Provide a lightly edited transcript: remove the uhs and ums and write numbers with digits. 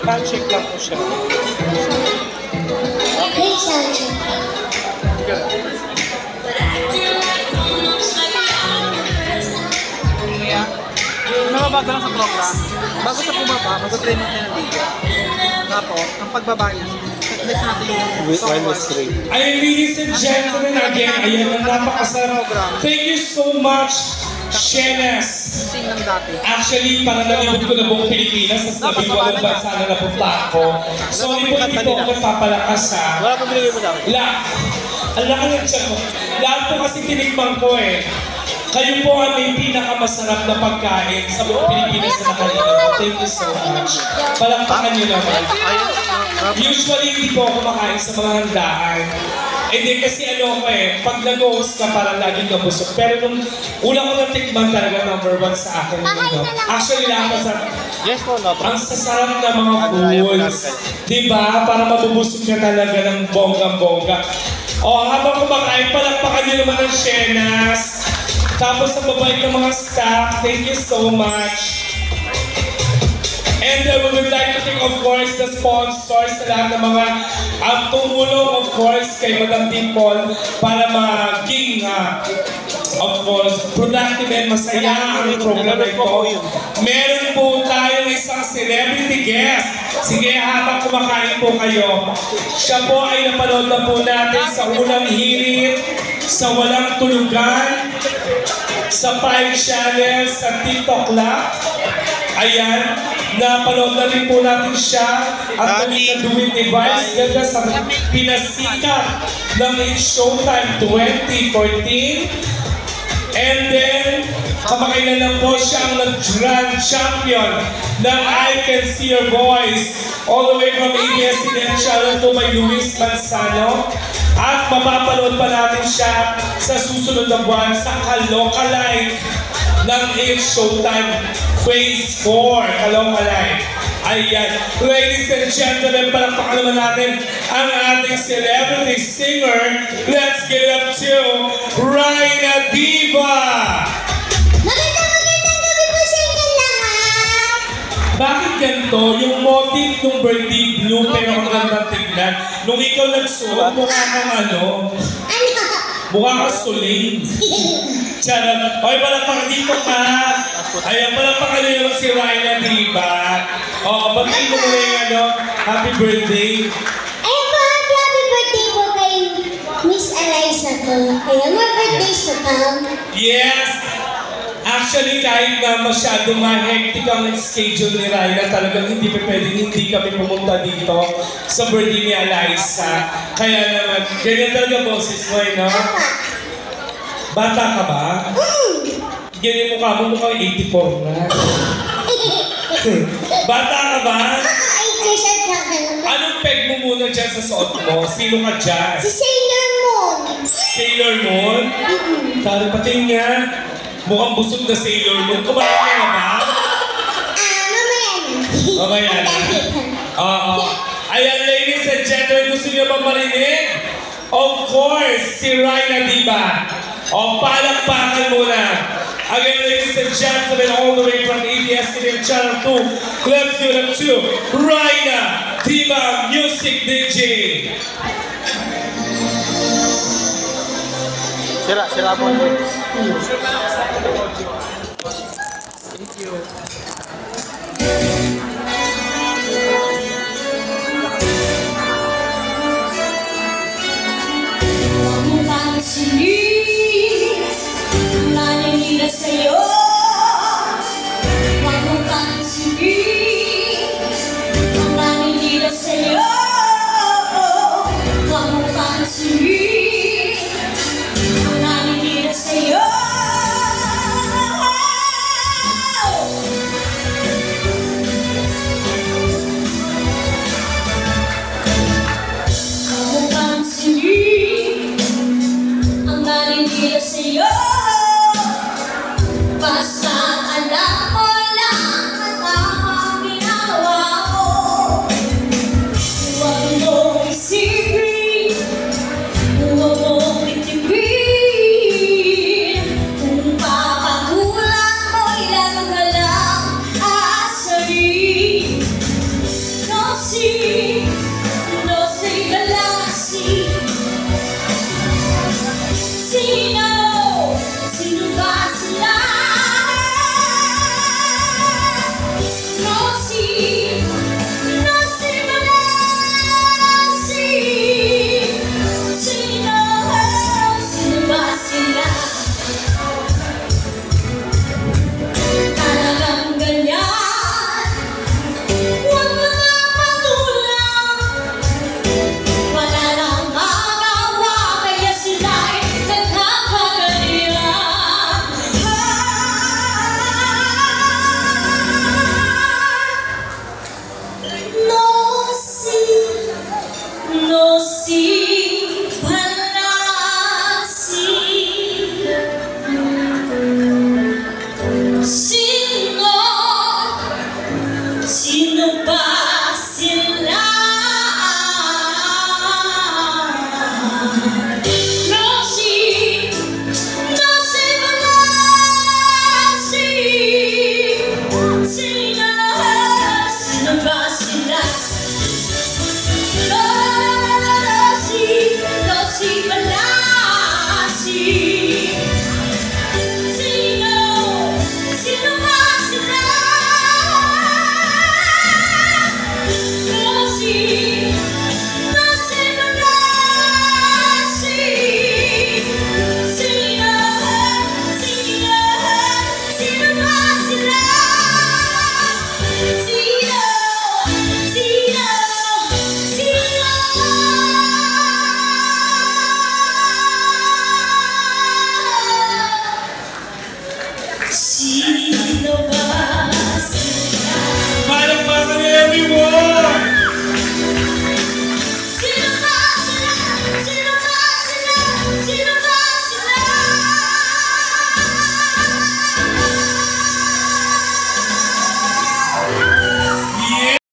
Handshake lang po siya. Okay, soundcheck. Bago lang sa program, bago sa bumaba, mag-training niya ng video. Tapos, ang pagbaba niya, next natin yung Ayan, ladies and gentlemen, again, ayan ang napakasarap. Thank you so much, Shenas. sing ng dati. Actually, parang nalibot ko na buong Pilipinas sa 18 bansa na napunta ako. So, hindi po ako nagpapalakas ha. Wala pong binigay mo sa akin. Ang laki ng tiyan mo. Lahat po kasi tinikman ko eh. Kayo po ang may pinakamasarap na pagkain sa buong Pilipinas na nakalina. Thank you so much. Palakpakan nyo naman. Usually, hindi po ako makain sa mga handaan. Hindi kasi ano ko eh, pag nag-host ka parang laging nabusog. Pero nung una ko natikman talaga #1 sa akin. Actually, lahat masarap. Yes po, no. Ang sasarap na mga foods. Diba? Para mabubusog ka talaga ng bonggang-bongga. O, habang kumakain, palakpakan nyo naman ng Shenas. Tapos sa babait ng mga staff, thank you so much. And we would like to thank, of course, the sponsors sa lahat ng mga tumulong, of course, kay Madam Dimple para maging, of course, productive and masaya ang program na ito. Meron po tayong isang celebrity guest. Sige, habang kumakain po kayo. Siya po ay napanood na po natin sa unang hirit, sa Walang Tulugan, sa 5 channels, sa TikTok Lab. Ayan, napanood na rin po natin siya at Duwit Device ganda sa pinasikat ng Showtime 2014. And then, kamakailan lang po siya ang nag-grand champion ng I Can See Your Voice all the way from ABS-CBN channel to by Luis Manzano. At mapapanood pa natin siya sa susunod na buwan sa Kalokalike ng Showtime Phase 4. Kalokalike. Ayan. Ladies and gentlemen, palakpakan naman natin ang ating celebrity singer. Let's give it up to Raina Diva! Magandang gabi po sa inyo lahat! Bakit ganito? Yung motif ng birthday blue pero ang ganda tignan. Nung ikaw nagsuot, mukha kang ano? Ano? Mukha kang suling. Charot. Okay, palakpakan dito ka. Ayan, palakpakan nyo naman si Raina Diva. O, batiin mo muna yung ano, happy birthday. Ayun po, happy birthday po kay Miss Eliza po. Kaya more birthdays to come. Yes! Actually, kahit na masyadong hectic ang schedule ni Raina, talagang hindi pa pwedeng hindi kami pumunta dito sa birthday ni Eliza. Kaya naman, ganyan talaga boses mo, no? Bata ka ba? Ganyan mukha mo, mukhang 84 na. Bata ka ba? Ay, t-shirt lang kayo. Anong peg mo muna dyan sa suot mo? Sino ka dyan? Si Sailor Moon. Sailor Moon? Tari, pati nga. Mukhang busog na Sailor Moon. Kumain ka na ba? Mamaya na. Mamaya na? Oo. Ayan, ladies and gentlemen, gusto niyo ba marinig? Of course, si Raina Diva. O, palakpakan muna. Again, ladies and gentlemen, all the way from ABS-CBN Channel 2, let's give it up to Raina Diva Music DJ. Sira mo. Thank you. Huwag mo kang sinin, naninira sa'yo. Huwag mo kang sinin, naninira sa'yo.